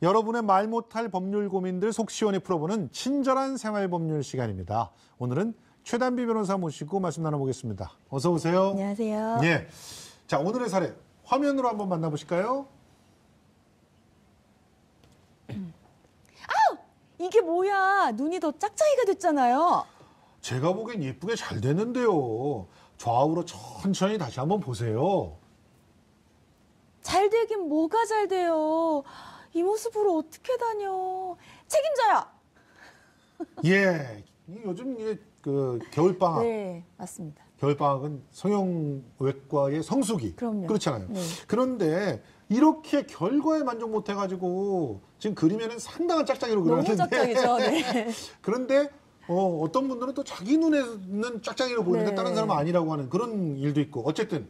여러분의 말 못할 법률 고민들 속 시원히 풀어보는 친절한 생활법률 시간입니다. 오늘은 최단비 변호사 모시고 말씀 나눠보겠습니다. 어서 오세요. 안녕하세요. 예. 자, 오늘의 사례 화면으로 한번 만나보실까요? 아우! 이게 뭐야? 눈이 더 짝짝이가 됐잖아요. 제가 보기엔 예쁘게 잘 됐는데요. 좌우로 천천히 다시 한번 보세요. 잘 되긴 뭐가 잘 돼요. 이 모습으로 어떻게 다녀. 책임져요. 예. 요즘 이제 그 겨울방학. 네, 맞습니다. 겨울방학은 성형외과의 성수기. 그럼요. 그렇잖아요. 네. 그런데 이렇게 결과에 만족 못해가지고 지금 그림에는 상당한 짝짝이로 그려놨는데 너무 짝짝이죠. 네. 그런데 어떤 분들은 또 자기 눈에는 짝짝이로 보이는데 네. 다른 사람은 아니라고 하는 그런 일도 있고 어쨌든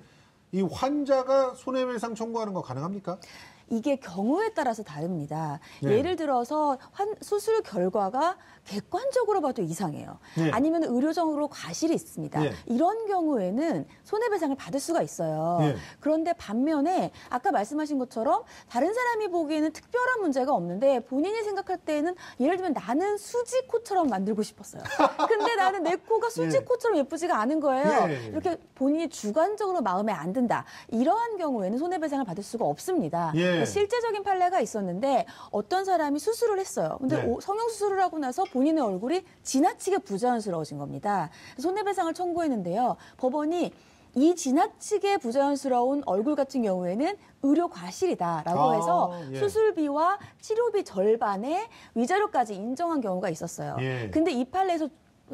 이 환자가 손해배상 청구하는 거 가능합니까? 이게 경우에 따라서 다릅니다. 네. 예를 들어서 수술 결과가 객관적으로 봐도 이상해요. 네. 아니면 의료적으로 과실이 있습니다. 네. 이런 경우에는 손해배상을 받을 수가 있어요. 네. 그런데 반면에 아까 말씀하신 것처럼 다른 사람이 보기에는 특별한 문제가 없는데 본인이 생각할 때에는 예를 들면 나는 수지코처럼 만들고 싶었어요. 근데 나는 내 코가 수지코처럼 예쁘지가 않은 거예요. 네. 이렇게 본인이 주관적으로 마음에 안 든다. 이러한 경우에는 손해배상을 받을 수가 없습니다. 예. 실제적인 판례가 있었는데 어떤 사람이 수술을 했어요. 근데 네. 성형수술을 하고 나서 본인의 얼굴이 지나치게 부자연스러워진 겁니다. 손해배상을 청구했는데요. 법원이 이 지나치게 부자연스러운 얼굴 같은 경우에는 의료 과실이다라고 해서 예. 수술비와 치료비 절반의 위자료까지 인정한 경우가 있었어요. 예. 근데 이 판례에서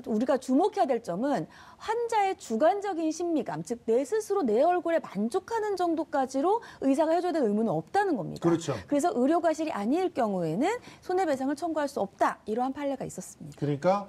우리가 주목해야 될 점은 환자의 주관적인 심미감, 즉 내 스스로 내 얼굴에 만족하는 정도까지로 의사가 해줘야 될 의무는 없다는 겁니다. 그렇죠. 그래서 의료 과실이 아닐 경우에는 손해배상을 청구할 수 없다. 이러한 판례가 있었습니다. 그러니까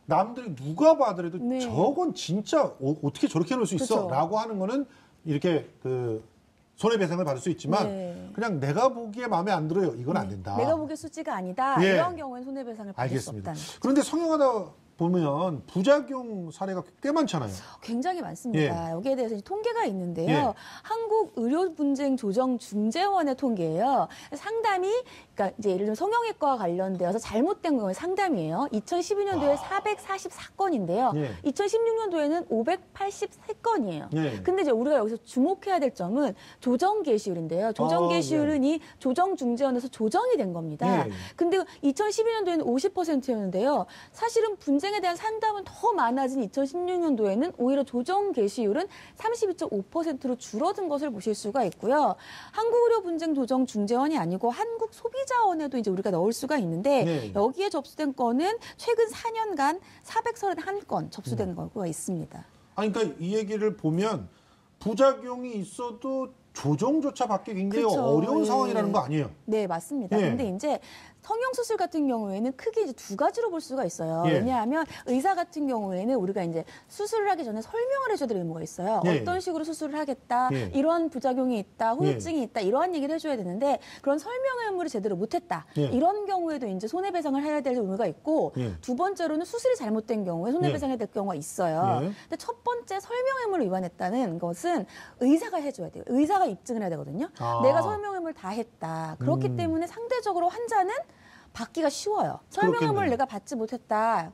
남들이 누가 봐더라도 네. 저건 진짜 어떻게 저렇게 해놓을 수 있어? 그렇죠. 라고 하는 거는 이렇게 그 손해배상을 받을 수 있지만 네. 그냥 내가 보기에 마음에 안 들어요. 이건 안 된다. 내가 보기에 수치가 아니다. 예. 이런 경우에는 손해배상을 받을 알겠습니다. 수 없다는. 그런데 성형하다 보면 부작용 사례가 꽤 많잖아요. 굉장히 많습니다. 여기에 대해서 이제 통계가 있는데요. 예. 한국의료분쟁조정중재원의 통계예요. 상담이 그러니까 이제 예를 들면 성형외과와 관련되어서 잘못된 경우의 상담이에요. 2012년도에 444건인데요. 예. 2016년도에는 583건이에요. 예. 근데 이제 우리가 여기서 주목해야 될 점은 조정 개시율인데요. 조정 개시율은 이 조정중재원에서 조정이 된 겁니다. 예. 근데 2012년도에는 50%였는데요. 사실은 분쟁에 대한 상담은 더 많아진 2016년도에는 오히려 조정 개시율은 32.5%로 줄어든 것을 보실 수가 있고요. 한국의료분쟁조정중재원이 아니고 한국소비자원에도 이제 우리가 넣을 수가 있는데 네. 여기에 접수된 건은 최근 4년간 431건 접수된 거가 있습니다. 아니, 그러니까 이 얘기를 보면 부작용이 있어도 조정조차 받기 굉장히 그렇죠. 어려운 예. 상황이라는 거 아니에요? 네, 맞습니다. 예. 근데 이제 성형수술 같은 경우에는 크게 이제 두 가지로 볼 수가 있어요. 예. 왜냐하면 의사 같은 경우에는 우리가 이제 수술을 하기 전에 설명을 해줘야 될 의무가 있어요. 예. 어떤 식으로 수술을 하겠다, 예. 이러한 부작용이 있다, 후유증이 있다, 이러한 얘기를 해줘야 되는데 그런 설명의 의무를 제대로 못했다. 예. 이런 경우에도 이제 손해배상을 해야 될 의무가 있고 예. 두 번째로는 수술이 잘못된 경우에 손해배상이 될 경우가 있어요. 예. 근데 첫 번째 설명 의무를 위반했다는 것은 의사가 해줘야 돼요. 의사가 입증을 해야 되거든요. 아. 내가 설명 의무를 다 했다. 그렇기 때문에 상대적으로 환자는 받기가 쉬워요. 설명 의무를 그렇겠네요. 내가 받지 못했다.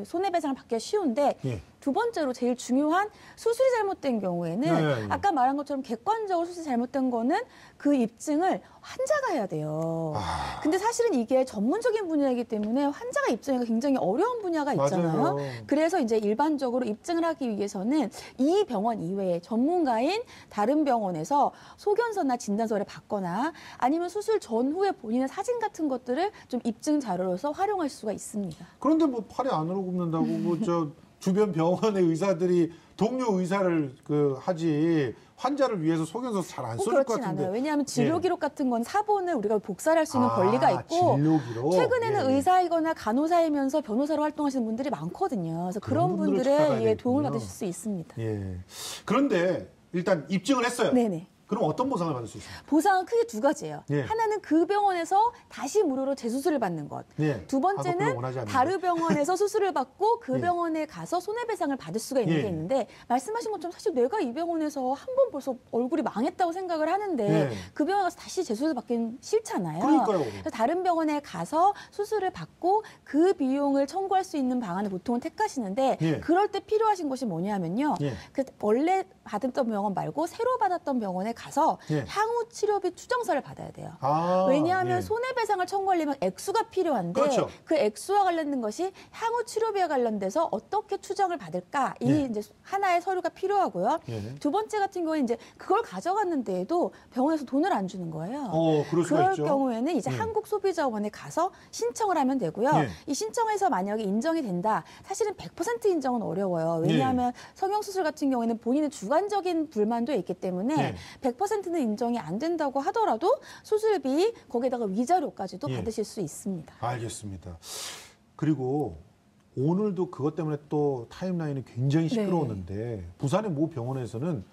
손해배상을 받기가 쉬운데 예. 두 번째로 제일 중요한 수술이 잘못된 경우에는 네. 아까 말한 것처럼 객관적으로 수술이 잘못된 거는 그 입증을 환자가 해야 돼요. 근데 사실은 이게 전문적인 분야이기 때문에 환자가 입증하기가 굉장히 어려운 분야가 있잖아요. 맞아요. 그래서 이제 일반적으로 입증을 하기 위해서는 이 병원 이외에 전문가인 다른 병원에서 소견서나 진단서를 받거나 아니면 수술 전후에 본인의 사진 같은 것들을 좀 입증 자료로서 활용할 수가 있습니다. 그런데 뭐 팔이 안으로 굽는다고 뭐 저 주변 병원의 의사들이 동료 의사를 하지 환자를 위해서 소견서 잘 안 써줄 것 그렇진 같은데. 않아요. 왜냐하면 진료 기록 같은 건 사본을 우리가 복사를 할 수 있는 권리가 있고 진료 기록. 최근에는 예. 의사이거나 간호사이면서 변호사로 활동하시는 분들이 많거든요. 그래서 그런 분들을 찾아가야 분들의 도움을 되겠군요. 받으실 수 있습니다. 예. 그런데 일단 입증을 했어요. 네네. 그럼 어떤 보상을 받을 수 있습니까? 보상은 크게 두 가지예요. 예. 하나는 그 병원에서 다시 무료로 재수술을 받는 것. 예. 두 별로 번째는 원하지 않는데. 다른 병원에서 수술을 받고 그 예. 병원에 가서 손해배상을 받을 수가 있는 예. 게 있는데 말씀하신 것처럼 사실 내가 이 병원에서 한 번 벌써 얼굴이 망했다고 생각을 하는데 예. 그 병원에 가서 다시 재수술 받기는 싫잖아요. 그러니까요. 그래서 다른 병원에 가서 수술을 받고 그 비용을 청구할 수 있는 방안을 보통은 택하시는데 예. 그럴 때 필요하신 것이 뭐냐면요. 예. 그 원래 받았던 병원 말고 새로 받았던 병원에 가서 예. 향후 치료비 추정서를 받아야 돼요. 아, 왜냐하면 예. 손해배상을 청구하려면 액수가 필요한데 그렇죠. 그 액수와 관련된 것이 향후 치료비와 관련돼서 어떻게 추정을 받을까 이 예. 이제 하나의 서류가 필요하고요. 예. 두 번째 같은 경우에 이제 그걸 가져갔는데도 병원에서 돈을 안 주는 거예요. 그럴 수가 그럴 있죠. 경우에는 이제 예. 한국소비자원에 가서 신청을 하면 되고요. 예. 이 신청에서 만약에 인정이 된다. 사실은 100% 인정은 어려워요. 왜냐하면 성형수술 같은 경우에는 본인의 주관적인 불만도 있기 때문에 예. 100%는 인정이 안 된다고 하더라도 수술비 거기에다가 위자료까지도 예. 받으실 수 있습니다. 알겠습니다. 그리고 오늘도 그것 때문에 또 타임라인이 굉장히 시끄러웠는데 부산의 모 병원에서는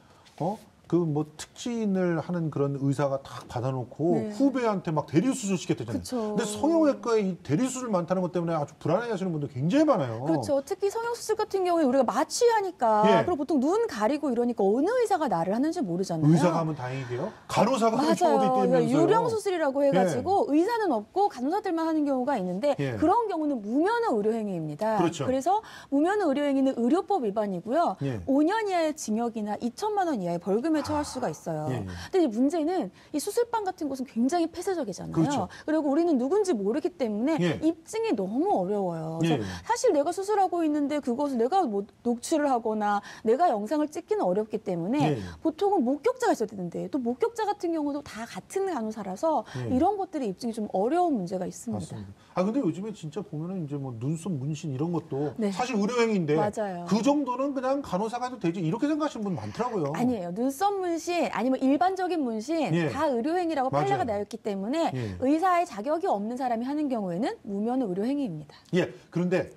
그 뭐 특진을 하는 그런 의사가 딱 받아놓고 네. 후배한테 막 대리수술 시켰대잖아요. 그쵸. 근데 성형외과에 이 대리수술 많다는 것 때문에 아주 불안해하시는 분들 굉장히 많아요. 그렇죠. 특히 성형수술 같은 경우에 우리가 마취하니까 예. 그리고 보통 눈 가리고 이러니까 어느 의사가 나를 하는지 모르잖아요. 의사가 하면 다행이게요. 간호사가 하는 경우도 맞아요. 그러니까 있다면서요. 유령 수술이라고 해가지고 의사는 없고 간호사들만 하는 경우가 있는데 예. 그런 경우는 무면허 의료행위입니다. 그렇죠. 그래서 무면허 의료행위는 의료법 위반이고요. 예. 5년 이하의 징역이나 2천만 원 이하의 벌금에 처할 수가 있어요. 예. 근데 이 문제는 이 수술방 같은 곳은 굉장히 폐쇄적이잖아요. 그렇죠. 그리고 우리는 누군지 모르기 때문에 예. 입증이 너무 어려워요. 그래서 예. 사실 내가 수술하고 있는데 그것을 내가 뭐 녹취를 하거나 내가 영상을 찍기는 어렵기 때문에 예. 보통은 목격자가 있어야 되는데 또 목격자 같은 경우도 다 같은 간호사라서 예. 이런 것들이 입증이 좀 어려운 문제가 있습니다. 맞습니다. 근데 요즘에 진짜 보면은 이제 뭐 눈썹 문신 이런 것도 네. 사실 의료행위인데 맞아요. 그 정도는 그냥 간호사가 해도 되지 이렇게 생각하시는 분 많더라고요. 아니에요. 눈썹 문신 아니면 일반적인 문신 예. 다 의료행위라고 맞아요. 판례가 나였기 때문에 예. 의사의 자격이 없는 사람이 하는 경우에는 무면허 의료행위입니다. 예. 그런데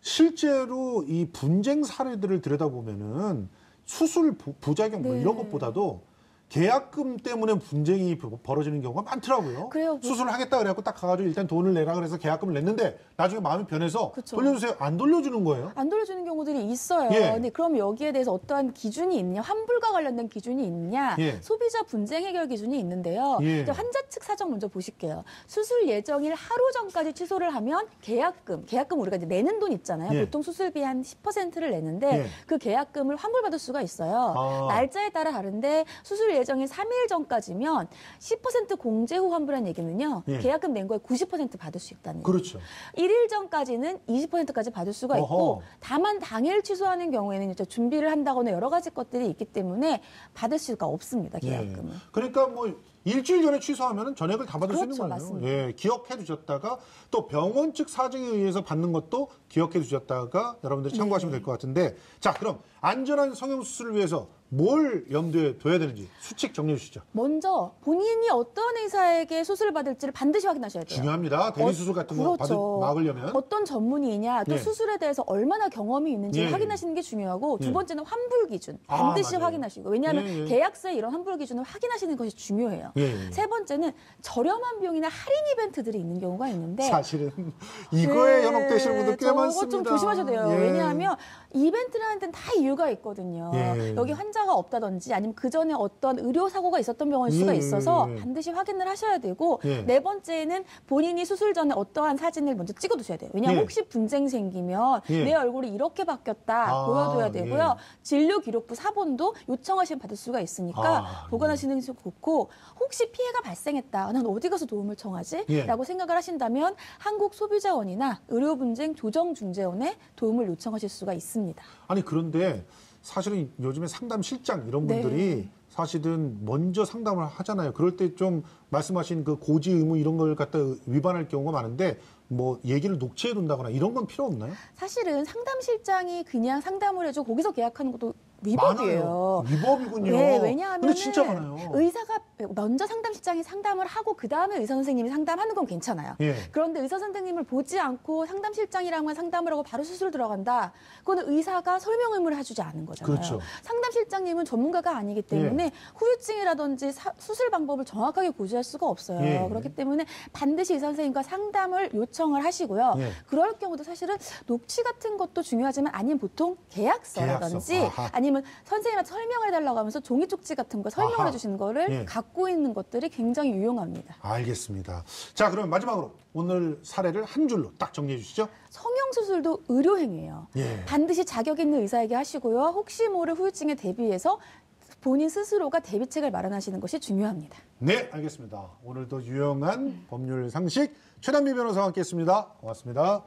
실제로 이 분쟁 사례들을 들여다보면은 수술 부작용 뭐 네. 이런 것보다도 계약금 때문에 분쟁이 벌어지는 경우가 많더라고요. 그래요. 수술을 하겠다 그래갖고 딱 가가지고 일단 돈을 내라 그래서 계약금을 냈는데 나중에 마음이 변해서 그쵸. 돌려주세요. 안 돌려주는 거예요. 안 돌려주는 경우들이 있어요. 예. 근데 그럼 여기에 대해서 어떠한 기준이 있느냐, 환불과 관련된 기준이 있느냐, 예. 소비자 분쟁 해결 기준이 있는데요. 예. 이제 환자 측 사정 먼저 보실게요. 수술 예정일 하루 전까지 취소를 하면 계약금 우리가 이제 내는 돈 있잖아요. 예. 보통 수술비 한 10%를 내는데 예. 그 계약금을 환불받을 수가 있어요. 아. 날짜에 따라 다른데 수술 예정일 3일 전까지면 10% 공제 후 환불한 얘기는요. 예. 계약금 낸 거에 90% 받을 수 있다는 얘기예요. 그렇죠. 1일 전까지는 20%까지 받을 수가 있고 어허. 다만 당일 취소하는 경우에는 이제 준비를 한다거나 여러 가지 것들이 있기 때문에 받을 수가 없습니다. 계약금은. 예. 그러니까 뭐 일주일 전에 취소하면은 전액을 다 받을 수 그렇죠, 있는 거예요. 맞습니다. 예, 기억해 두셨다가 또 병원 측 사정에 의해서 받는 것도 기억해 두셨다가 여러분들이 참고하시면 될 것 같은데 자, 그럼 안전한 성형수술을 위해서 뭘 염두에 둬야 되는지 수칙 정리해 주시죠. 먼저 본인이 어떤 의사에게 수술을 받을지를 반드시 확인하셔야 돼요. 중요합니다. 대리수술 같은 거 그렇죠. 막으려면. 어떤 전문의이냐 또 예. 수술에 대해서 얼마나 경험이 있는지 예. 확인하시는 게 중요하고 두 예. 번째는 환불 기준 아, 반드시 맞아요. 확인하시고 왜냐하면 예, 예. 계약서에 이런 환불 기준을 확인하시는 것이 중요해요. 예. 세 번째는 저렴한 비용이나 할인 이벤트들이 있는 경우가 있는데 사실은 이거에 현혹되시는 분들 꽤 저거 많습니다. 좀 조심하셔야 돼요. 예. 왜냐하면 이벤트를 하는 데는 다 이유가 있거든요. 예. 여기 환자가 없다든지 아니면 그 전에 어떤 의료 사고가 있었던 병원일 수가 예. 있어서 반드시 확인을 하셔야 되고 예. 네 번째는 본인이 수술 전에 어떠한 사진을 먼저 찍어두셔야 돼요. 왜냐하면 예. 혹시 분쟁 생기면 예. 내 얼굴이 이렇게 바뀌었다 아, 보여둬야 되고요. 예. 진료기록부 사본도 요청하시면 받을 수가 있으니까 아, 보관하시는 게 좋고 혹시 피해가 발생했다. 난 어디 가서 도움을 청하지? 예. 라고 생각을 하신다면 한국소비자원이나 의료분쟁조정중재원에 도움을 요청하실 수가 있습니다. 아니 그런데 사실은 요즘에 상담 실장 이런 네. 분들이 사실은 먼저 상담을 하잖아요. 그럴 때 좀 말씀하신 그 고지 의무 이런 걸 갖다 위반할 경우가 많은데 뭐 얘기를 녹취해 둔다거나 이런 건 필요 없나요? 사실은 상담실장이 그냥 상담을 해줘 거기서 계약하는 것도 위법이에요. 많아요. 위법이군요. 네, 왜냐하면 근데 진짜 많아요. 의사가 먼저 상담실장이 상담을 하고 그다음에 의사 선생님이 상담하는 건 괜찮아요. 예. 그런데 의사 선생님을 보지 않고 상담실장이랑만 상담을 하고 바로 수술 들어간다. 그거는 의사가 설명 의무를 해주지 않은 거잖아요. 그렇죠. 상담실장님은 전문가가 아니기 때문에 후유증이라든지 수술 방법을 정확하게 고지할 수가 없어요. 예. 그렇기 때문에 반드시 의사 선생님과 상담을 요청을 하시고요. 예. 그럴 경우도 사실은 녹취 같은 것도 중요하지만 아니면 보통 계약서라든지 계약서. 아하. 아니면 선생님한테 설명을 해달라고 하면서 종이 쪽지 같은 거 설명을 아하. 해주시는 거를 예. 갖고 있는 것들이 굉장히 유용합니다. 알겠습니다. 자, 그럼 마지막으로 오늘 사례를 한 줄로 딱 정리해 주시죠. 성형수술도 의료행위예요. 예. 반드시 자격 있는 의사에게 하시고요. 혹시 모를 후유증에 대비해서 본인 스스로가 대비책을 마련하시는 것이 중요합니다. 네, 알겠습니다. 오늘도 유용한 법률 상식 최단미 변호사와 함께했습니다. 고맙습니다.